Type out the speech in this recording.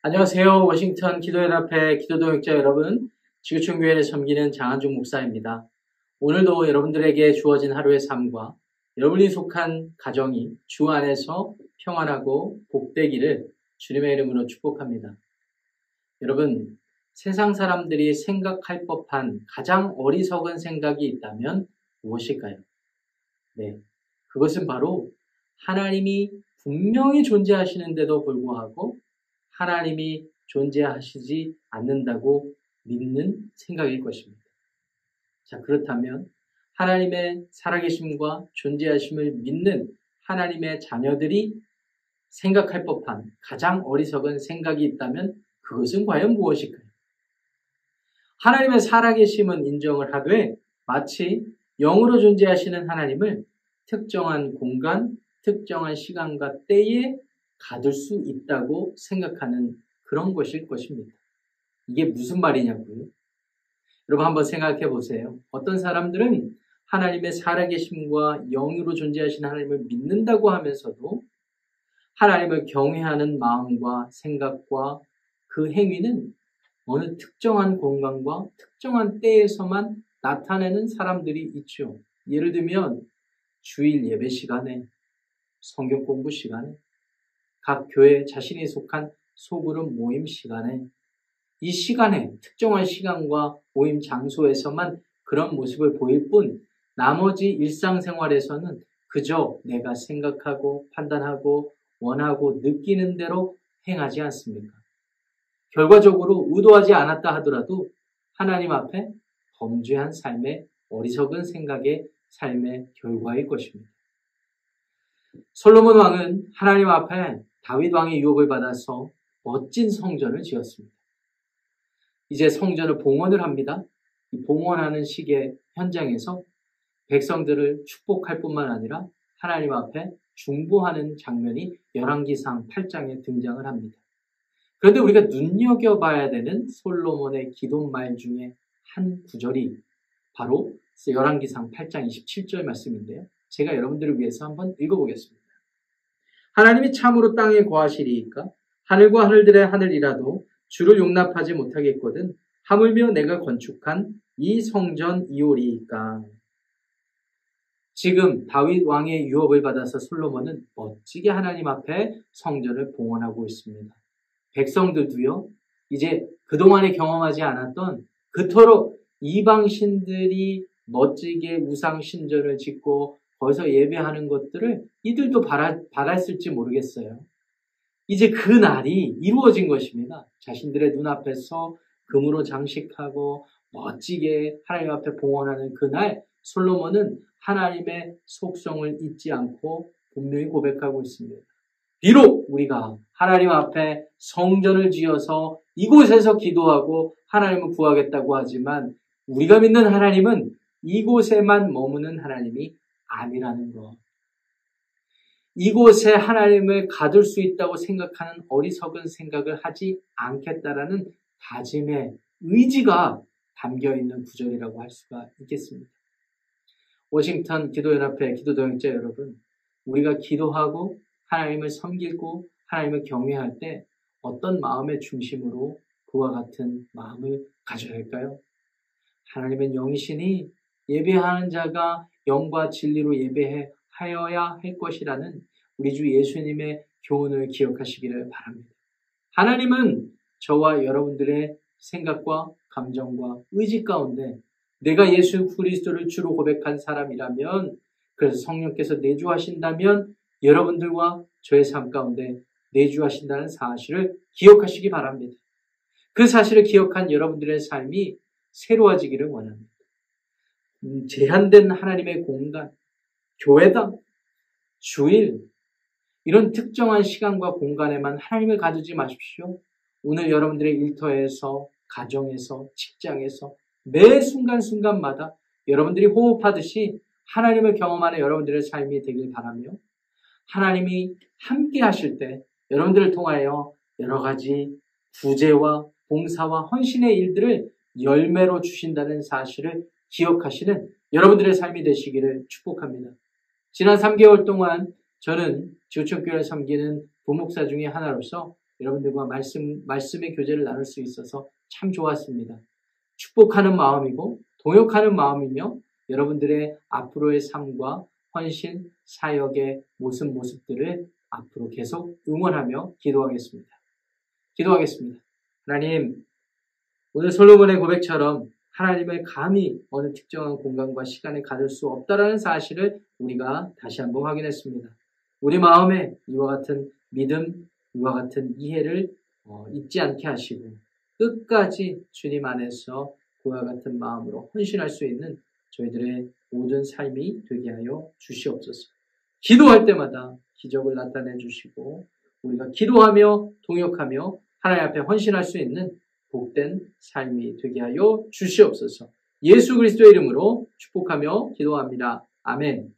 안녕하세요. 워싱턴 기도연합회 기도동역자 여러분, 지구촌교회를 섬기는 장한중 목사입니다. 오늘도 여러분들에게 주어진 하루의 삶과 여러분이 속한 가정이 주 안에서 평안하고 복되기를 주님의 이름으로 축복합니다. 여러분, 세상 사람들이 생각할 법한 가장 어리석은 생각이 있다면 무엇일까요? 네, 그것은 바로 하나님이 분명히 존재하시는데도 불구하고 하나님이 존재하시지 않는다고 믿는 생각일 것입니다. 자, 그렇다면 하나님의 살아계심과 존재하심을 믿는 하나님의 자녀들이 생각할 법한 가장 어리석은 생각이 있다면 그것은 과연 무엇일까요? 하나님의 살아계심은 인정을 하되 마치 영으로 존재하시는 하나님을 특정한 공간, 특정한 시간과 때에 가둘 수 있다고 생각하는 그런 것일 것입니다. 이게 무슨 말이냐고요? 여러분 한번 생각해 보세요. 어떤 사람들은 하나님의 살아계심과 영으로 존재하시는 하나님을 믿는다고 하면서도 하나님을 경외하는 마음과 생각과 그 행위는 어느 특정한 공간과 특정한 때에서만 나타내는 사람들이 있죠. 예를 들면 주일 예배 시간에, 성경 공부 시간에, 각 교회 자신이 속한 소그룹 모임 시간에, 이 시간에 특정한 시간과 모임 장소에서만 그런 모습을 보일 뿐 나머지 일상생활에서는 그저 내가 생각하고 판단하고 원하고 느끼는 대로 행하지 않습니까? 결과적으로 의도하지 않았다 하더라도 하나님 앞에 범죄한 삶의 어리석은 생각의 삶의 결과일 것입니다. 솔로몬 왕은 하나님 앞에 다윗 왕의 유업을 받아서 멋진 성전을 지었습니다. 이제 성전을 봉헌을 합니다. 이 봉헌하는 시기의 현장에서 백성들을 축복할 뿐만 아니라 하나님 앞에 중보하는 장면이 열왕기상 8장에 등장을 합니다. 그런데 우리가 눈여겨봐야 되는 솔로몬의 기도말 중에 한 구절이 바로 열왕기상 8장 27절 말씀인데요. 제가 여러분들을 위해서 한번 읽어보겠습니다. 하나님이 참으로 땅에 거하시리이까? 하늘과 하늘들의 하늘이라도 주를 용납하지 못하겠거든 하물며 내가 건축한 이 성전이오리이까? 지금 다윗 왕의 유업을 받아서 솔로몬은 멋지게 하나님 앞에 성전을 봉헌하고 있습니다. 백성들도요, 이제 그동안에 경험하지 않았던 그토록 이방신들이 멋지게 우상신전을 짓고 거기서 예배하는 것들을 이들도 바랐을지 모르겠어요. 이제 그 날이 이루어진 것입니다. 자신들의 눈앞에서 금으로 장식하고 멋지게 하나님 앞에 봉헌하는 그날 솔로몬은 하나님의 속성을 잊지 않고 분명히 고백하고 있습니다. 비록 우리가 하나님 앞에 성전을 지어서 이곳에서 기도하고 하나님을 구하겠다고 하지만 우리가 믿는 하나님은 이곳에만 머무는 하나님이 아니라는 것. 이곳에 하나님을 가둘 수 있다고 생각하는 어리석은 생각을 하지 않겠다라는 다짐의 의지가 담겨있는 구절이라고 할 수가 있겠습니다. 워싱턴 기도연합회 기도동역자 여러분, 우리가 기도하고 하나님을 섬기고 하나님을 경외할 때 어떤 마음의 중심으로 그와 같은 마음을 가져야 할까요? 하나님은 영이시니 예배하는 자가 영과 진리로 예배하여야 할 것이라는 우리 주 예수님의 교훈을 기억하시기를 바랍니다. 하나님은 저와 여러분들의 생각과 감정과 의지 가운데 내가 예수 그리스도를 주로 고백한 사람이라면, 그래서 성령께서 내주하신다면 여러분들과 저의 삶 가운데 내주하신다는 사실을 기억하시기 바랍니다. 그 사실을 기억한 여러분들의 삶이 새로워지기를 원합니다. 제한된 하나님의 공간, 교회당, 주일, 이런 특정한 시간과 공간에만 하나님을 가두지 마십시오. 오늘 여러분들의 일터에서, 가정에서, 직장에서 매 순간순간마다 여러분들이 호흡하듯이 하나님을 경험하는 여러분들의 삶이 되길 바라며, 하나님이 함께 하실 때 여러분들을 통하여 여러 가지 구제와 봉사와 헌신의 일들을 열매로 주신다는 사실을 기억하시는 여러분들의 삶이 되시기를 축복합니다. 지난 3개월 동안 저는 지구촌교회를 섬기는 부목사 중에 하나로서 여러분들과 말씀의 교제를 나눌 수 있어서 참 좋았습니다. 축복하는 마음이고 동역하는 마음이며 여러분들의 앞으로의 삶과 헌신, 사역의 모습들을 앞으로 계속 응원하며 기도하겠습니다. 하나님, 오늘 솔로몬의 고백처럼 하나님을 감히 어느 특정한 공간과 시간에 가질 수 없다라는 사실을 우리가 다시 한번 확인했습니다. 우리 마음에 이와 같은 믿음, 이와 같은 이해를 잊지 않게 하시고 끝까지 주님 안에서 그와 같은 마음으로 헌신할 수 있는 저희들의 모든 삶이 되게 하여 주시옵소서. 기도할 때마다 기적을 나타내 주시고 우리가 기도하며 동역하며 하나님 앞에 헌신할 수 있는 복된 삶이 되게 하여 주시옵소서. 예수 그리스도의 이름으로 축복하며 기도합니다. 아멘.